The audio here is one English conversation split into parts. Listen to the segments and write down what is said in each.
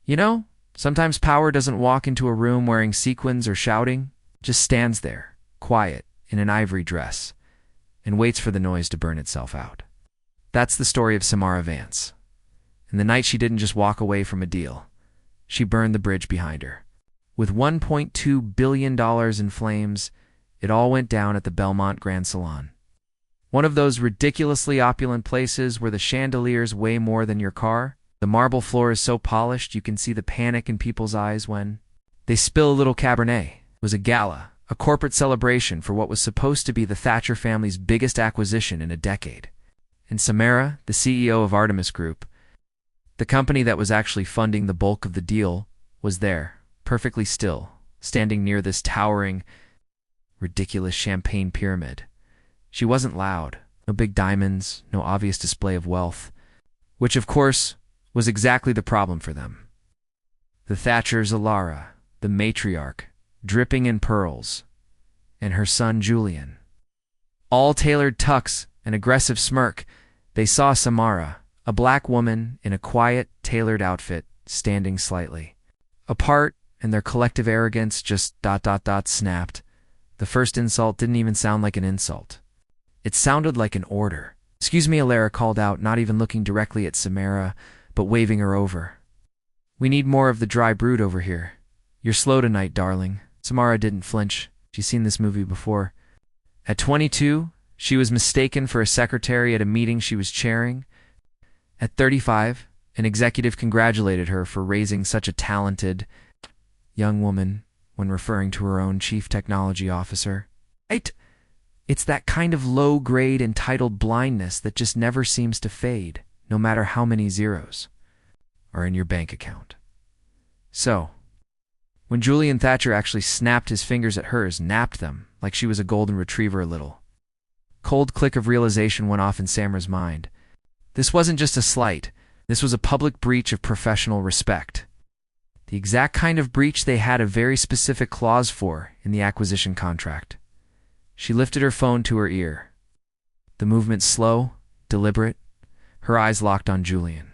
You know, sometimes power doesn't walk into a room wearing sequins or shouting, just stands there, quiet, in an ivory dress, and waits for the noise to burn itself out. That's the story of Samara Vance. And the night she didn't just walk away from a deal, she burned the bridge behind her. With $1.2 billion in flames, it all went down at the Belmont Grand Salon. One of those ridiculously opulent places where the chandeliers weigh more than your car. The marble floor is so polished you can see the panic in people's eyes when they spill a little Cabernet. It was a gala, a corporate celebration for what was supposed to be the Thatcher family's biggest acquisition in a decade. And Samara, the CEO of Artemis Group, the company that was actually funding the bulk of the deal, was there, perfectly still, standing near this towering, ridiculous champagne pyramid. She wasn't loud, no big diamonds, no obvious display of wealth, which of course was exactly the problem for them. The Thatchers, Ilara, the matriarch, dripping in pearls, and her son Julian. All tailored tucks, an aggressive smirk, they saw Samara, a black woman in a quiet, tailored outfit, standing slightly apart, and their collective arrogance just ... snapped. The first insult didn't even sound like an insult. It sounded like an order. "Excuse me," Ilara called out, not even looking directly at Samara, but waving her over. "We need more of the dry brood over here. You're slow tonight, darling." Samara didn't flinch. She's seen this movie before. At 22, she was mistaken for a secretary at a meeting she was chairing. At 35, an executive congratulated her for raising such a talented young woman when referring to her own chief technology officer. It's that kind of low-grade entitled blindness that just never seems to fade, no matter how many zeros are in your bank account. So, when Julian Thatcher actually snapped his fingers at hers, napped them like she was a golden retriever a little, cold click of realization went off in Samara's mind. This wasn't just a slight. This was a public breach of professional respect. The exact kind of breach they had a very specific clause for in the acquisition contract. She lifted her phone to her ear. The movement slow, deliberate, her eyes locked on Julian.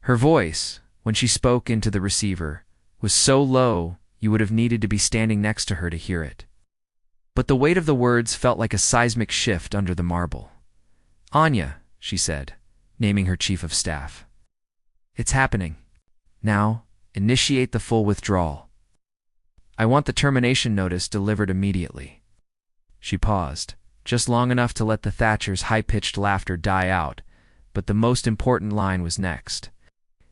Her voice, when she spoke into the receiver, was so low you would have needed to be standing next to her to hear it. But the weight of the words felt like a seismic shift under the marble. "Anya," she said, naming her chief of staff. "It's happening. Now, initiate the full withdrawal. I want the termination notice delivered immediately." She paused, just long enough to let the Thatchers' high-pitched laughter die out, but the most important line was next.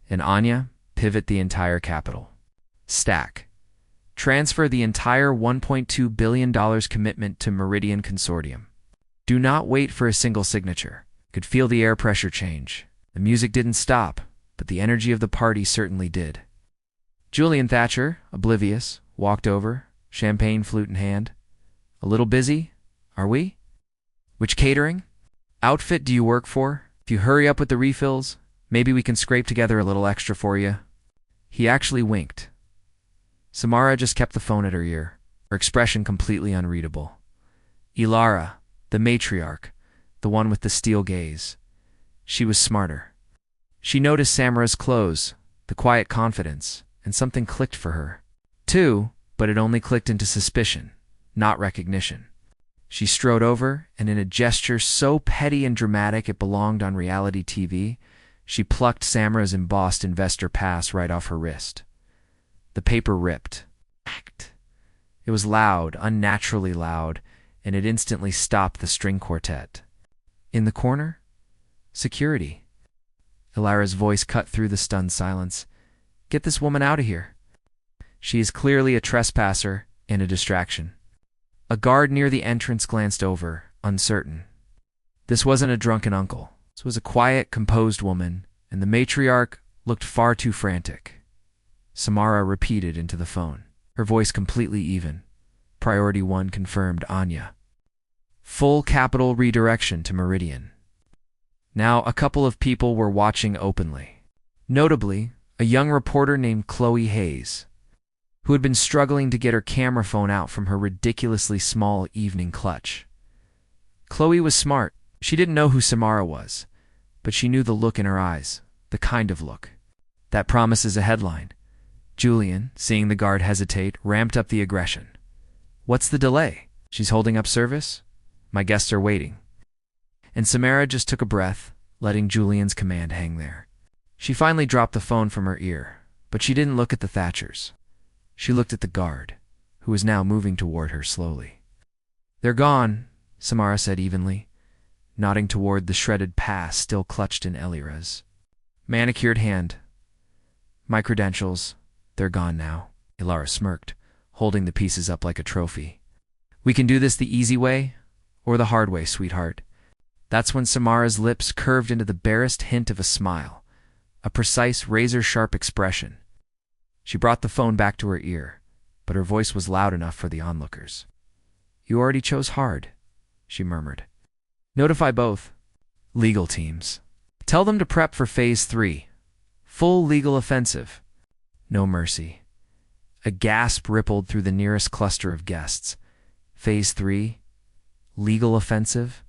"And Anya, pivot the entire capital. Stack. Transfer the entire $1.2 billion commitment to Meridian Consortium. Do not wait for a single signature." Could feel the air pressure change. The music didn't stop, but the energy of the party certainly did. Julian Thatcher, oblivious, walked over, champagne flute in hand. "A little busy, are we? Which catering outfit do you work for? If you hurry up with the refills, maybe we can scrape together a little extra for you." He actually winked. Samara just kept the phone at her ear, her expression completely unreadable. Ilara, the matriarch, the one with the steel gaze. She was smarter. She noticed Samara's clothes, the quiet confidence, and something clicked for her, too, but it only clicked into suspicion, not recognition. She strode over, and in a gesture so petty and dramatic it belonged on reality TV, she plucked Samara's embossed investor pass right off her wrist. The paper ripped. It was loud, unnaturally loud, and it instantly stopped the string quartet. In the corner? Security. Ilara's voice cut through the stunned silence. "Get this woman out of here. She is clearly a trespasser and a distraction." A guard near the entrance glanced over, uncertain. This wasn't a drunken uncle. This was a quiet, composed woman, and the matriarch looked far too frantic. Samara repeated into the phone, her voice completely even. Priority 1 confirmed Anya. Full capital redirection to Meridian. Now, a couple of people were watching openly. Notably, a young reporter named Chloe Hayes, who had been struggling to get her camera phone out from her ridiculously small evening clutch. Chloe was smart. She didn't know who Samara was, but she knew the look in her eyes, the kind of look that promises a headline. Julian, seeing the guard hesitate, ramped up the aggression. What's the delay? She's holding up service? My guests are waiting. And Samara just took a breath, letting Julian's command hang there. She finally dropped the phone from her ear, but she didn't look at the Thatchers. She looked at the guard, who was now moving toward her slowly. They're gone, Samara said evenly, nodding toward the shredded pass still clutched in Elira's manicured hand. My credentials, they're gone now. Elara smirked, holding the pieces up like a trophy. We can do this the easy way, or the hard way, sweetheart. That's when Samara's lips curved into the barest hint of a smile, a precise, razor-sharp expression. She brought the phone back to her ear, but her voice was loud enough for the onlookers. You already chose hard, she murmured. Notify both legal teams. Tell them to prep for Phase 3. Full legal offensive. No mercy. A gasp rippled through the nearest cluster of guests. Phase 3? Legal offensive?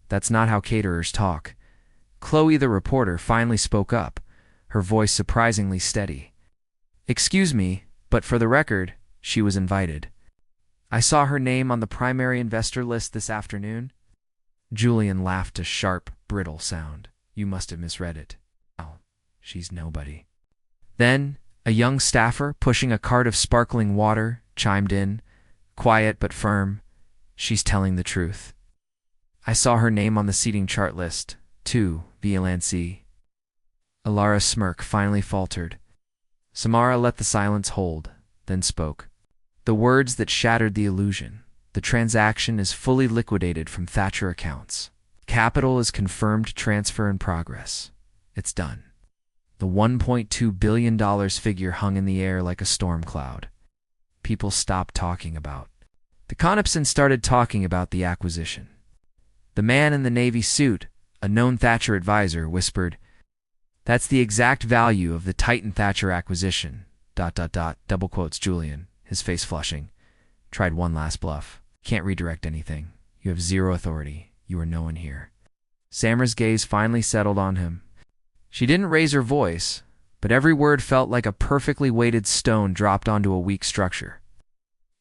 That's not how caterers talk. Chloe, the reporter, finally spoke up, her voice surprisingly steady. Excuse me, but for the record, she was invited. I saw her name on the primary investor list this afternoon. Julian laughed a sharp, brittle sound. You must have misread it. Oh, she's nobody. Then, a young staffer pushing a cart of sparkling water chimed in, quiet but firm. She's telling the truth. I saw her name on the seating chart list, too, Violancy. Elara's smirk finally faltered. Samara let the silence hold, then spoke. The words that shattered the illusion. The transaction is fully liquidated from Thatcher accounts. Capital is confirmed transfer in progress. It's done. The $1.2 billion figure hung in the air like a storm cloud. People stopped talking about. The Conopson started talking about the acquisition. The man in the Navy suit, a known Thatcher advisor, whispered, That's the exact value of the Titan Thatcher acquisition, ... double quotes Julian, his face flushing. Tried one last bluff. Can't redirect anything. You have zero authority. You are no one here. Samara's gaze finally settled on him. She didn't raise her voice, but every word felt like a perfectly weighted stone dropped onto a weak structure.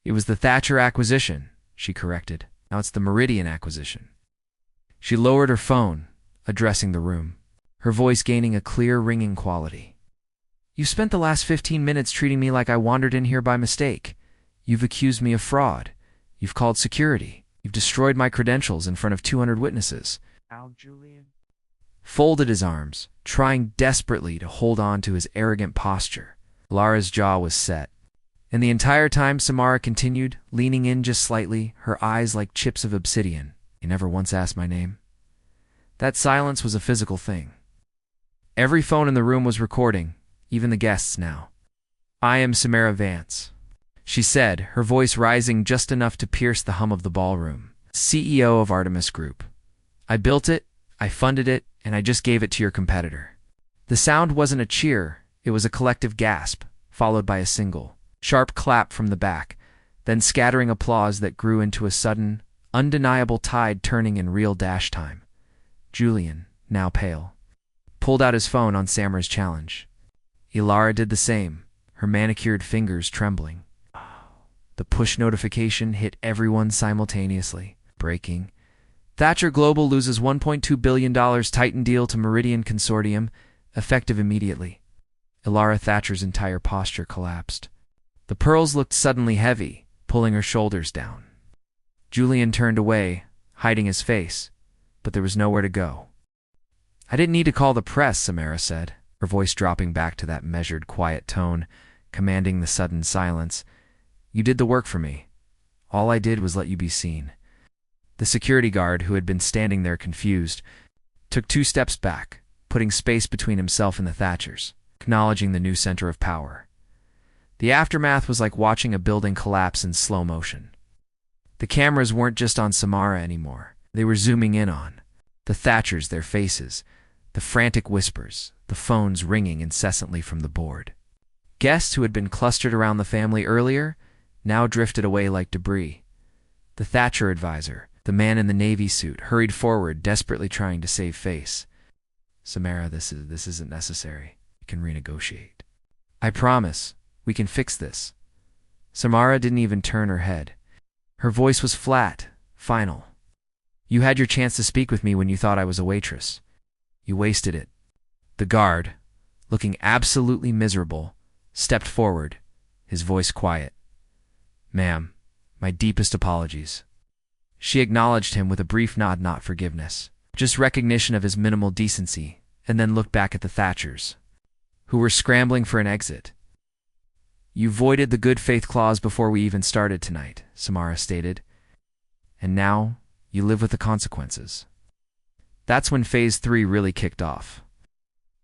It was the Thatcher acquisition, she corrected. Now it's the Meridian acquisition. She lowered her phone, addressing the room, her voice gaining a clear, ringing quality. You've spent the last 15 minutes treating me like I wandered in here by mistake. You've accused me of fraud. You've called security. You've destroyed my credentials in front of 200 witnesses. Al Julian Folded his arms, trying desperately to hold on to his arrogant posture. Lara's jaw was set. And the entire time Samara continued, leaning in just slightly, her eyes like chips of obsidian. You never once asked my name. That silence was a physical thing. Every phone in the room was recording, even the guests now. I am Samara Vance, she said, her voice rising just enough to pierce the hum of the ballroom. CEO of Artemis Group. I built it, I funded it, and I just gave it to your competitor. The sound wasn't a cheer, it was a collective gasp, followed by a single, sharp clap from the back, then scattering applause that grew into a sudden, undeniable tide turning in real dash time. Julian, now pale, pulled out his phone on Samara's challenge. Elara did the same, her manicured fingers trembling. The push notification hit everyone simultaneously. Breaking. Thatcher Global loses $1.2 billion Titan deal to Meridian Consortium, effective immediately. Elara Thatcher's entire posture collapsed. The pearls looked suddenly heavy, pulling her shoulders down. Julian turned away, hiding his face, but there was nowhere to go. I didn't need to call the press, Samara said, her voice dropping back to that measured, quiet tone, commanding the sudden silence. You did the work for me. All I did was let you be seen. The security guard, who had been standing there confused, took 2 steps back, putting space between himself and the Thatchers, acknowledging the new center of power. The aftermath was like watching a building collapse in slow motion. The cameras weren't just on Samara anymore. They were zooming in on the Thatchers, their faces, the frantic whispers, the phones ringing incessantly from the board. Guests who had been clustered around the family earlier now drifted away like debris. The Thatcher advisor, the man in the Navy suit, hurried forward, desperately trying to save face. Samara, this isn't necessary. You can renegotiate. I promise, We can fix this. Samara didn't even turn her head. Her voice was flat, final. You had your chance to speak with me when you thought I was a waitress. You wasted it. The guard, looking absolutely miserable, stepped forward, his voice quiet. Ma'am, my deepest apologies. She acknowledged him with a brief nod, not forgiveness, just recognition of his minimal decency, and then looked back at the Thatchers, who were scrambling for an exit. You voided the good faith clause before we even started tonight, Samara stated. And now you live with the consequences. That's when Phase 3 really kicked off.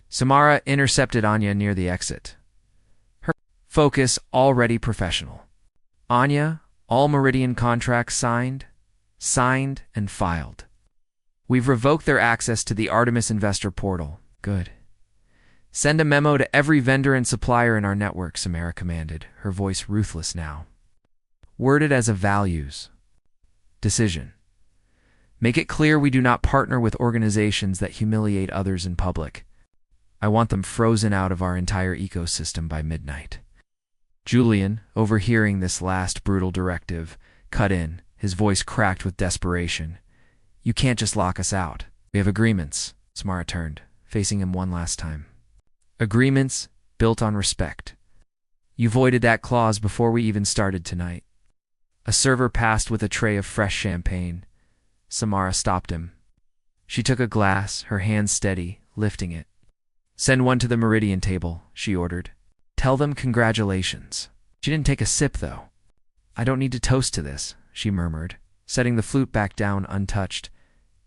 Samara intercepted Anya near the exit. Her focus already professional. Anya, all Meridian contracts signed and filed. We've revoked their access to the Artemis Investor Portal. Good. Send a memo to every vendor and supplier in our network, Samara commanded, her voice ruthless now. Worded as a values decision. Make it clear we do not partner with organizations that humiliate others in public. I want them frozen out of our entire ecosystem by midnight. Julian, overhearing this last brutal directive, cut in, his voice cracked with desperation. You can't just lock us out. We have agreements. Samara turned, facing him one last time. Agreements built on respect. You voided that clause before we even started tonight. A server passed with a tray of fresh champagne. Samara stopped him. She took a glass, her hand steady, lifting it. Send one to the Meridian table, she ordered. Tell them congratulations. She didn't take a sip, though. I don't need to toast to this, she murmured, setting the flute back down untouched.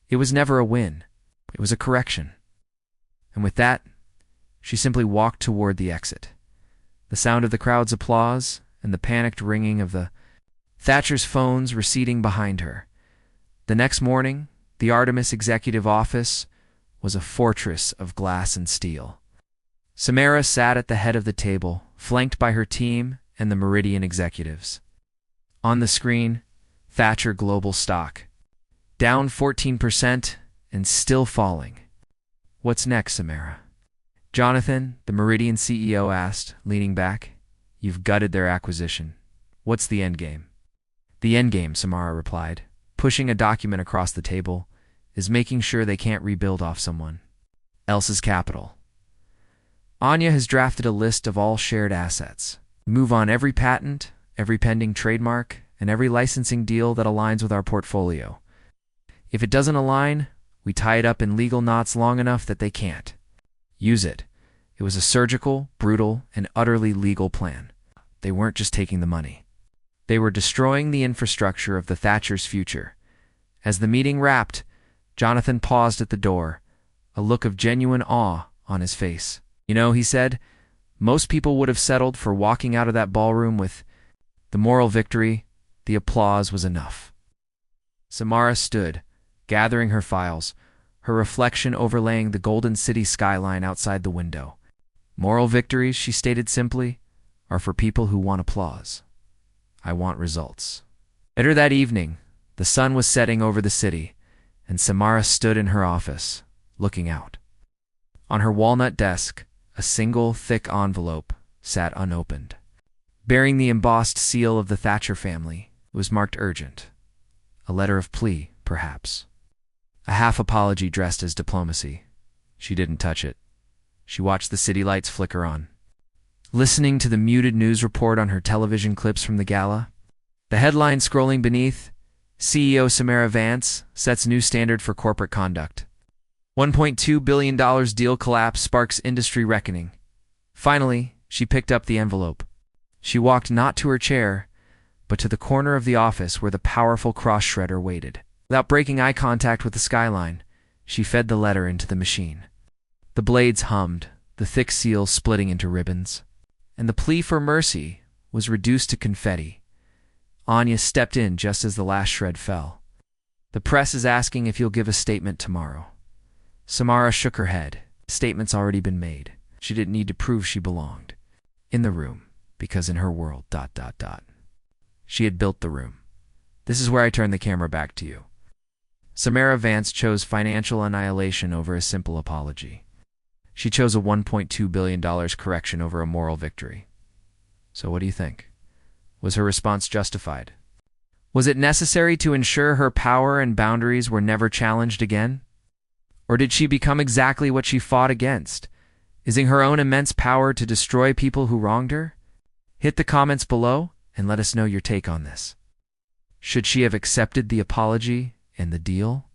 It was never a win. It was a correction. And with that, she simply walked toward the exit. The sound of the crowd's applause and the panicked ringing of the Thatcher's phones receding behind her. The next morning, the Artemis executive office was a fortress of glass and steel. Samara sat at the head of the table, flanked by her team and the Meridian executives. On the screen, Thatcher Global stock, down 14% and still falling. What's next, Samara? Jonathan, the Meridian CEO, asked, leaning back. You've gutted their acquisition. What's the endgame? The endgame, Samara replied, pushing a document across the table, is making sure they can't rebuild off someone else's capital. Anya has drafted a list of all shared assets. Move on every patent, every pending trademark, and every licensing deal that aligns with our portfolio. If it doesn't align, we tie it up in legal knots long enough that they can't use it. It was a surgical, brutal, and utterly legal plan. They weren't just taking the money. They were destroying the infrastructure of the Thatcher's future. As the meeting wrapped, Jonathan paused at the door, a look of genuine awe on his face. You know, he said, most people would have settled for walking out of that ballroom with the moral victory. The applause was enough. Samara stood, gathering her files, her reflection overlaying the Golden City skyline outside the window. Moral victories, she stated simply, are for people who want applause. I want results. Later that evening, the sun was setting over the city, and Samara stood in her office, looking out. On her walnut desk, a single thick envelope sat unopened. Bearing the embossed seal of the Thatcher family, it was marked urgent. A letter of plea, perhaps. A half apology dressed as diplomacy. She didn't touch it. She watched the city lights flicker on. Listening to the muted news report on her television clips from the gala, the headline scrolling beneath, CEO Samara Vance sets new standard for corporate conduct. $1.2 billion deal collapse sparks industry reckoning. Finally, she picked up the envelope. She walked not to her chair, but to the corner of the office where the powerful cross shredder waited. Without breaking eye contact with the skyline, she fed the letter into the machine. The blades hummed, the thick seal splitting into ribbons, and the plea for mercy was reduced to confetti. Anya stepped in just as the last shred fell. The press is asking if you'll give a statement tomorrow. Samara shook her head. The statement's already been made. She didn't need to prove she belonged in the room, because in her world, ... She had built the room. This is where I turn the camera back to you. Samara Vance chose financial annihilation over a simple apology. She chose a $1.2 billion correction over a moral victory. So what do you think? Was her response justified? Was it necessary to ensure her power and boundaries were never challenged again? Or did she become exactly what she fought against, using her own immense power to destroy people who wronged her? Hit the comments below and let us know your take on this. Should she have accepted the apology and the deal?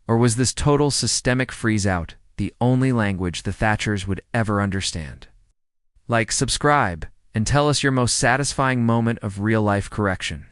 Or was this total systemic freeze-out the only language the Thatchers would ever understand? Like, subscribe, and tell us your most satisfying moment of real-life correction.